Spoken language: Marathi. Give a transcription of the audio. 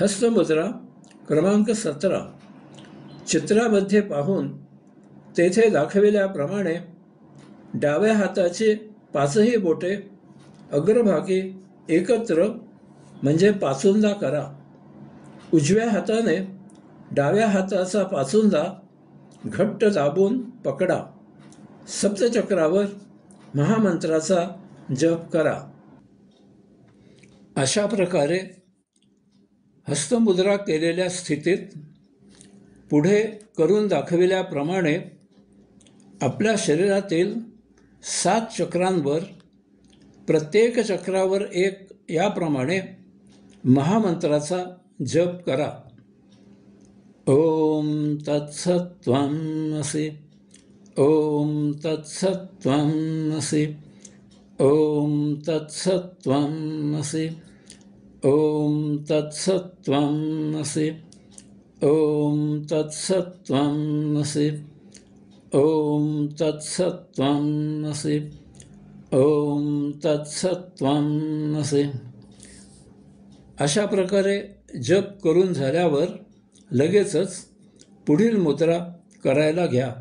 हस्तमुद्रा क्रमांक 17 चित्रामध्ये पाहून तेथे दाखविल्याप्रमाणे डाव्या हाताची 5ही बोटे अग्रभागी एकत्र म्हणजे पाचुंदा करा. उजव्या हाताने डाव्या हाताचा पाचुंदा घट्ट दाबून पकडा. सप्तचक्रावर महामंत्राचा जप करा. अशा प्रकारे हस्तमुद्रा केलेल्या स्थितीत पुढे करून दाखविल्याप्रमाणे आपल्या शरीरातील 7 चक्रांवर प्रत्येक चक्रावर एक याप्रमाणे महामंत्राचा जप करा. ओम तत्सत्त्वमसि. ओम तत्सत्त्वमसि. ओम तत्सत्त्वमसि. ओम तत्सत्त्वमसि. ओम तत्सत्त्वमसि. ओम तत्सत्त्वमसि. ओम तत्सत्त्वमसि. अशा प्रकारे जप करून झाल्यावर लगेचच पुढील मुद्रा करायला घ्या.